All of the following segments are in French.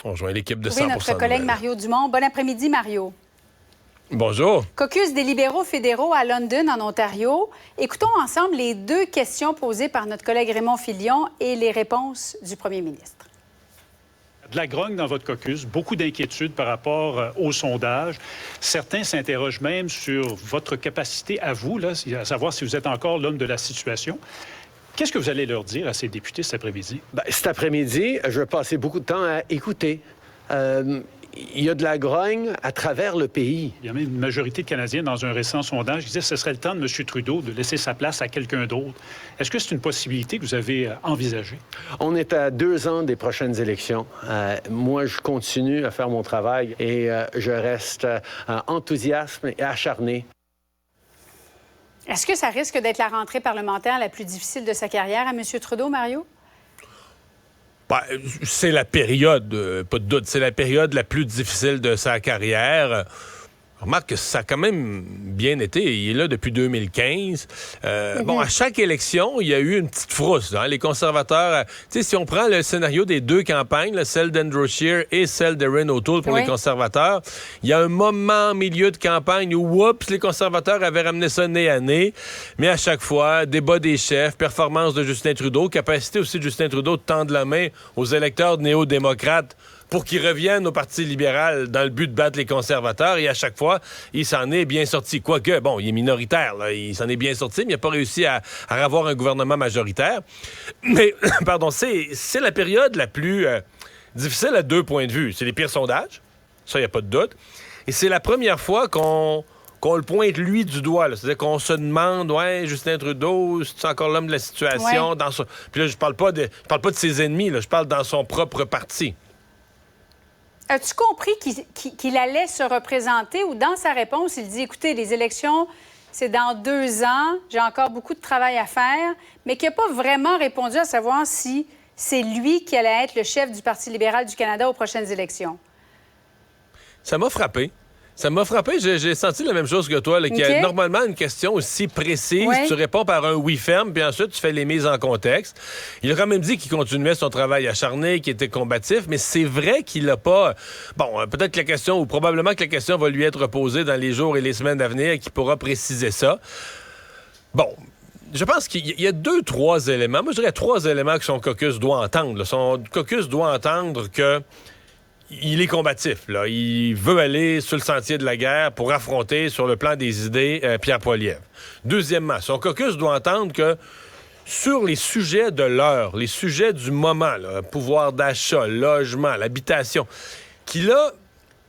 On rejoint l'équipe de 100% Oui, notre collègue Nouvelles. Mario Dumont. Bon après-midi, Mario. Bonjour. Caucus des libéraux fédéraux à London, en Ontario. Écoutons ensemble les deux questions posées par notre collègue Raymond Filion et les réponses du premier ministre. De la grogne dans votre caucus, beaucoup d'inquiétudes par rapport au sondage. Certains s'interrogent même sur votre capacité à vous, là, à savoir si vous êtes encore l'homme de la situation. Qu'est-ce que vous allez leur dire à ces députés cet après-midi? Cet après-midi, je vais passer beaucoup de temps à écouter. Il y a de la grogne à travers le pays. Il y a même une majorité de Canadiens dans un récent sondage qui disait que ce serait le temps de M. Trudeau de laisser sa place à quelqu'un d'autre. Est-ce que c'est une possibilité que vous avez envisagée? On est à 2 ans des prochaines élections. Moi, je continue à faire mon travail et je reste enthousiaste et acharné. Est-ce que ça risque d'être la rentrée parlementaire la plus difficile de sa carrière à M. Trudeau, Mario? Ben, c'est la période, pas de doute, c'est la période la plus difficile de sa carrière. Remarque que ça a quand même bien été. Il est là depuis 2015. Bon, à chaque élection, il y a eu une petite frousse. Hein? Les conservateurs, tu sais, si on prend le scénario des deux campagnes, là, celle d'Andrew Scheer et celle d'Erin O'Toole pour les conservateurs, il y a un moment en milieu de campagne où, oups, les conservateurs avaient ramené ça nez à nez. Mais à chaque fois, débat des chefs, performance de Justin Trudeau, capacité aussi de Justin Trudeau de tendre la main aux électeurs néo-démocrates pour qu'ils reviennent au Parti libéral dans le but de battre les conservateurs. Et à chaque fois, il s'en est bien sorti. Quoique, bon, il est minoritaire, là, il s'en est bien sorti, mais il n'a pas réussi à avoir un gouvernement majoritaire. Mais, pardon, c'est la période la plus difficile à 2 points de vue. C'est les pires sondages, ça, il n'y a pas de doute. Et c'est la première fois qu'on le pointe, lui, du doigt. Là. C'est-à-dire qu'on se demande, ouais, Justin Trudeau, c'est encore l'homme de la situation. Ouais. Puis là, je parle pas de ses ennemis, là, je parle dans son propre parti. As-tu compris qu'il allait se représenter ou dans sa réponse, il dit, écoutez, les élections, c'est dans 2 ans, j'ai encore beaucoup de travail à faire, mais qu'il n'a pas vraiment répondu à savoir si c'est lui qui allait être le chef du Parti libéral du Canada aux prochaines élections? Ça m'a frappé. J'ai senti la même chose que toi, là, qu'il y a normalement une question aussi précise. Ouais. Tu réponds par un oui ferme, puis ensuite tu fais les mises en contexte. Il a quand même dit qu'il continuait son travail acharné, qu'il était combatif, mais c'est vrai qu'il n'a pas... Bon, peut-être que la question, ou probablement que la question va lui être posée dans les jours et les semaines à venir et qu'il pourra préciser ça. Bon... Je pense qu'il y a 2-3 éléments. Moi, je dirais 3 éléments que son caucus doit entendre. Là. Son caucus doit entendre que il est combatif. Là. Il veut aller sur le sentier de la guerre pour affronter, sur le plan des idées, Pierre Poilievre. Deuxièmement, son caucus doit entendre que sur les sujets de l'heure, les sujets du moment, là, pouvoir d'achat, logement, l'habitation, qu'il a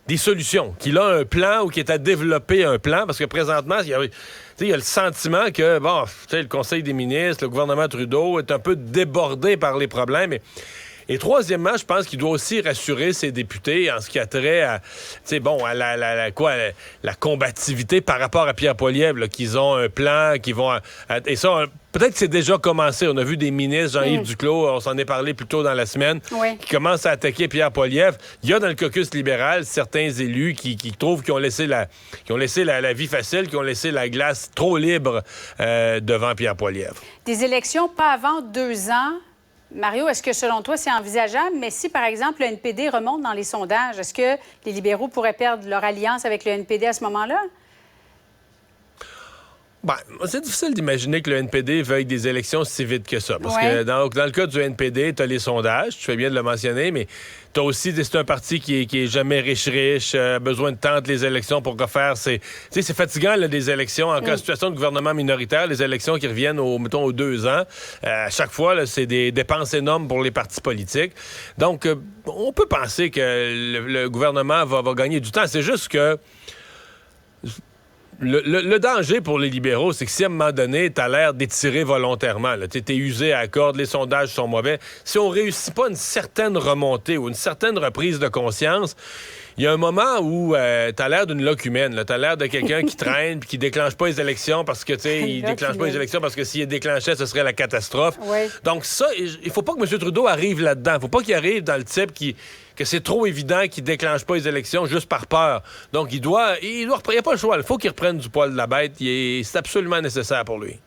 des solutions, qu'il a un plan ou qu'il est à développer un plan, parce que présentement, il y a le sentiment que, bon, le Conseil des ministres, le gouvernement Trudeau est un peu débordé par les problèmes. Et troisièmement, je pense qu'il doit aussi rassurer ses députés en ce qui a trait à, la combativité par rapport à Pierre Poilievre, là, qu'ils ont un plan, qu'ils vont... et ça, peut-être que c'est déjà commencé. On a vu des ministres, Jean-Yves Duclos, on s'en est parlé plus tôt dans la semaine, qui commencent à attaquer Pierre Poilievre. Il y a dans le caucus libéral certains élus qui trouvent qu'ils ont laissé la vie facile, qui ont laissé la glace trop libre devant Pierre Poilievre. Des élections pas avant 2 ans. Mario, est-ce que selon toi, c'est envisageable? Mais si, par exemple, le NPD remonte dans les sondages, est-ce que les libéraux pourraient perdre leur alliance avec le NPD à ce moment-là? Ben, c'est difficile d'imaginer que le NPD veuille des élections si vite que ça. Parce que dans le cas du NPD, tu as les sondages, tu fais bien de le mentionner, mais tu as aussi, c'est un parti qui est jamais riche, besoin de temps de les élections pour refaire ses... Tu sais, c'est fatigant, là, des élections. En situation de gouvernement minoritaire, les élections qui reviennent, aux 2 ans, à chaque fois, là, c'est des dépenses énormes pour les partis politiques. Donc, on peut penser que le gouvernement va gagner du temps. C'est juste que... Le danger pour les libéraux, c'est que si à un moment donné, t'as l'air d'étirer volontairement, t'es usé à la corde, les sondages sont mauvais, si on réussit pas une certaine remontée ou une certaine reprise de conscience, il y a un moment où t'as l'air d'une loque humaine. T'as l'air de quelqu'un qui traîne puis qui déclenche pas les élections parce que, tu sais, il déclenche pas les élections parce que s'il les déclenchait, ce serait la catastrophe. Oui. Donc ça, il faut pas que M. Trudeau arrive là-dedans. Il faut pas qu'il arrive dans le type que c'est trop évident qu'il déclenche pas les élections juste par peur. Donc il n'y a pas le choix. Il faut qu'il reprenne du poil de la bête. C'est absolument nécessaire pour lui.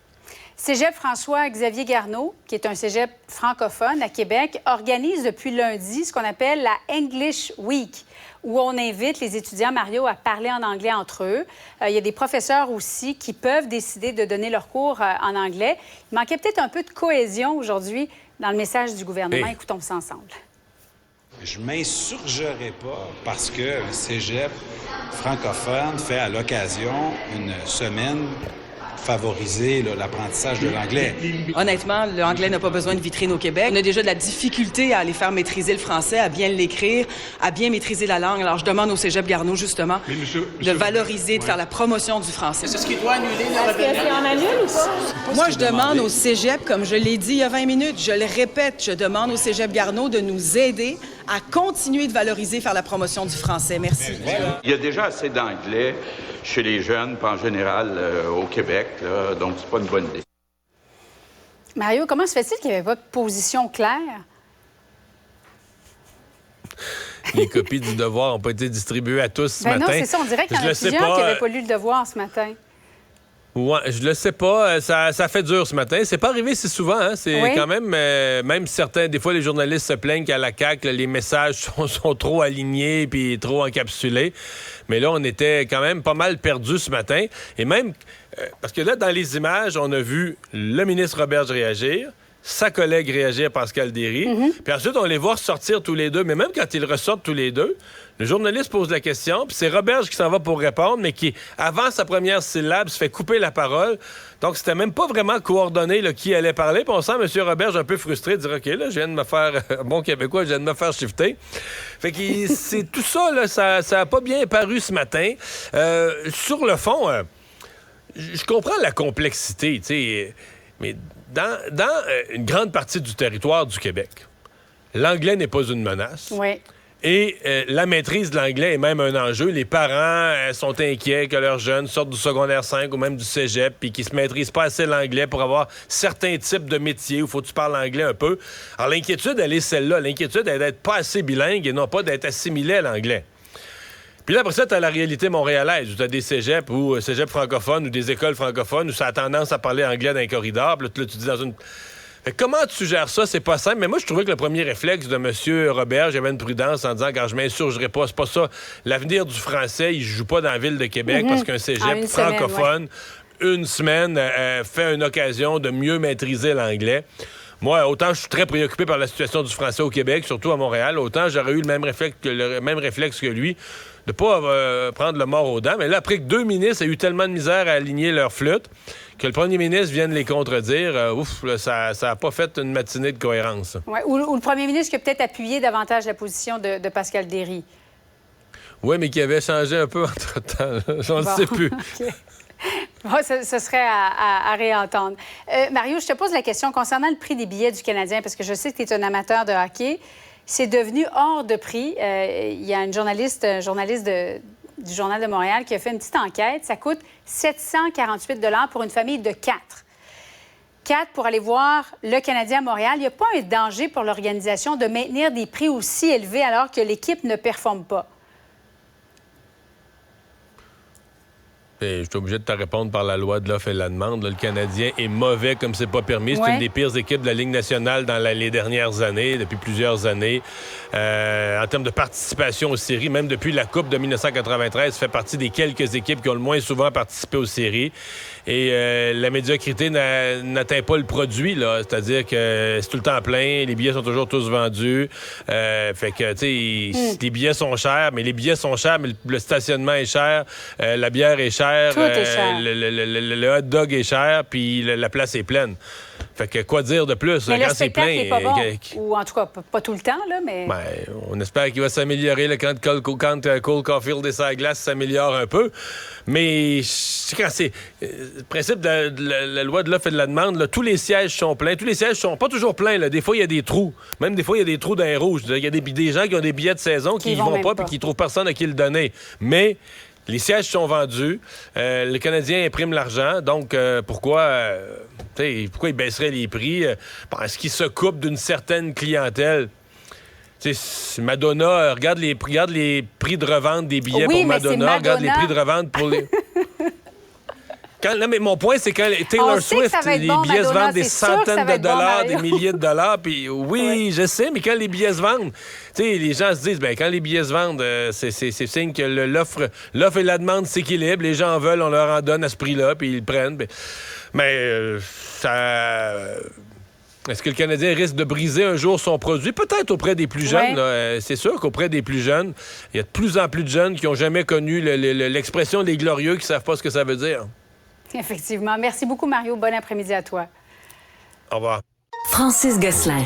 Cégep François-Xavier Garneau, qui est un cégep francophone à Québec, organise depuis lundi ce qu'on appelle la English Week, où on invite les étudiants, Mario, à parler en anglais entre eux. Il y a des professeurs aussi qui peuvent décider de donner leurs cours en anglais. Il manquait peut-être un peu de cohésion aujourd'hui dans le message du gouvernement. Écoutons ça ensemble. Je ne m'insurgerai pas parce que le cégep francophone fait à l'occasion une semaine favoriser l'apprentissage de l'anglais. Honnêtement, l'anglais n'a pas besoin de vitrine au Québec. On a déjà de la difficulté à aller faire maîtriser le français, à bien l'écrire, à bien maîtriser la langue. Alors, je demande au cégep Garneau, justement, de valoriser, de faire la promotion du français. C'est ce qui doit annuler la Est-ce que c'est en annule ou pas? Moi, je demande au cégep, comme je l'ai dit il y a 20 minutes, je le répète, je demande au cégep Garneau de nous aider à continuer de valoriser, faire la promotion du français. Merci. Il y a déjà assez d'anglais chez les jeunes, pas en général au Québec, là, donc c'est pas une bonne idée. Mario, comment se fait-il qu'il n'y avait pas de position claire? Les copies du devoir n'ont pas été distribuées à tous ce matin. Non, c'est ça. On dirait qu'il y en a plusieurs qui n'avaient pas lu le devoir ce matin. Ouais, je le sais pas. Ça fait dur ce matin. C'est pas arrivé si souvent. Hein? C'est quand même... même certains... Des fois, les journalistes se plaignent qu'à la CAQ, là, les messages sont trop alignés puis trop encapsulés. Mais là, on était quand même pas mal perdus ce matin. Et même... parce que là, dans les images, on a vu le ministre Roberge réagir, sa collègue réagir, Pascal Derry. Puis ensuite, on les voit ressortir tous les deux. Mais même quand ils ressortent tous les deux, le journaliste pose la question, puis c'est Roberge qui s'en va pour répondre, mais qui, avant sa première syllabe, se fait couper la parole. Donc, c'était même pas vraiment coordonné là, qui allait parler. Puis on sent M. Roberge un peu frustré de dire « OK, là, je viens de me faire... bon québécois, je viens de me faire shifter. » Fait que c'est tout ça, là, ça a pas bien paru ce matin. Sur le fond, je comprends la complexité, tu sais, mais dans une grande partie du territoire du Québec, l'anglais n'est pas une menace. Oui. Et la maîtrise de l'anglais est même un enjeu. Les parents sont inquiets que leurs jeunes sortent du secondaire 5 ou même du cégep puis qu'ils se maîtrisent pas assez l'anglais pour avoir certains types de métiers où il faut que tu parles anglais un peu. Alors l'inquiétude, elle est celle-là. L'inquiétude, elle est d'être pas assez bilingue et non pas d'être assimilé à l'anglais. Puis là, après ça, tu as la réalité montréalaise, où tu as des cégeps ou cégeps francophones ou des écoles francophones où ça a tendance à parler anglais dans les corridors. Puis là, tu dis dans une... Fait que comment tu gères ça? C'est pas simple. Mais moi, je trouvais que le premier réflexe de M. Robert, j'avais une prudence en disant, quand je m'insurgerai pas, c'est pas ça. L'avenir du français, il joue pas dans la ville de Québec parce qu'un cégep francophone, une semaine, fait une occasion de mieux maîtriser l'anglais. Moi, autant je suis très préoccupé par la situation du français au Québec, surtout à Montréal, autant j'aurais eu le même réflexe que lui, de pas prendre le mort aux dents. Mais là, après que deux ministres aient eu tellement de misère à aligner leur flûte, que le premier ministre vienne les contredire, ça n'a pas fait une matinée de cohérence. Ouais, ou le premier ministre qui a peut-être appuyé davantage la position de Pascal Derry. Oui, mais qui avait changé un peu entre-temps. J'en sais plus. Okay. Bon, ce serait à réentendre. Mario, je te pose la question concernant le prix des billets du Canadien, parce que je sais que tu es un amateur de hockey. C'est devenu hors de prix. Il y a un journaliste du Journal de Montréal qui a fait une petite enquête. Ça coûte 748 $ pour une famille de 4. 4 pour aller voir le Canadien à Montréal. Il n'y a pas un danger pour l'organisation de maintenir des prix aussi élevés alors que l'équipe ne performe pas? Je suis obligé de te répondre par la loi de l'offre et de la demande. Là, le Canadien est mauvais comme c'est pas permis. C'est une des pires équipes de la Ligue nationale dans les dernières années, depuis plusieurs années. En termes de participation aux séries, même depuis la Coupe de 1993, fait partie des quelques équipes qui ont le moins souvent participé aux séries. Et la médiocrité n'atteint pas le produit, là. C'est-à-dire que c'est tout le temps plein, les billets sont toujours tous vendus. Fait que, tu sais, les billets sont chers, mais le stationnement est cher, la bière est chère. Tout est cher. Le hot dog est cher, puis la place est pleine. Fait que quoi dire de plus? Mais quand le c'est plein, spectacle n'est pas bon. Ou en tout cas, pas tout le temps, là, mais... Ben, on espère qu'il va s'améliorer là, quand Cole Caulfield et sa glace s'améliore un peu. Mais quand c'est... Le principe de la loi de l'offre et de la demande, là, tous les sièges sont pleins. Tous les sièges sont pas toujours pleins. Là. Des fois, il y a des trous. Même des fois, il y a des trous dans les rouges. Il y a des gens qui ont des billets de saison qui n'y vont pas puis qui trouvent personne à qui le donner. Mais... les sièges sont vendus. Le Canadien imprime l'argent. Donc, pourquoi il baisserait les prix? Est-ce qu'il se coupe d'une certaine clientèle? Madonna, regarde les prix de revente des billets pour Madonna. Regarde les prix de revente pour les... Non, mais mon point, c'est quand Taylor Swift, les billets se vendent des centaines de dollars, des milliers de dollars, puis oui, je sais, mais quand les billets se vendent, tu sais, les gens se disent, ben quand les billets se vendent, c'est signe que l'offre et la demande s'équilibrent, les gens en veulent, on leur en donne à ce prix-là, puis ils le prennent. Mais ça... Est-ce que le Canadien risque de briser un jour son produit? Peut-être auprès des plus jeunes. Là. C'est sûr qu'auprès des plus jeunes, il y a de plus en plus de jeunes qui n'ont jamais connu l'expression des glorieux, qui ne savent pas ce que ça veut dire. Effectivement. Merci beaucoup, Mario. Bon après-midi à toi. Au revoir. Francis Gosselin.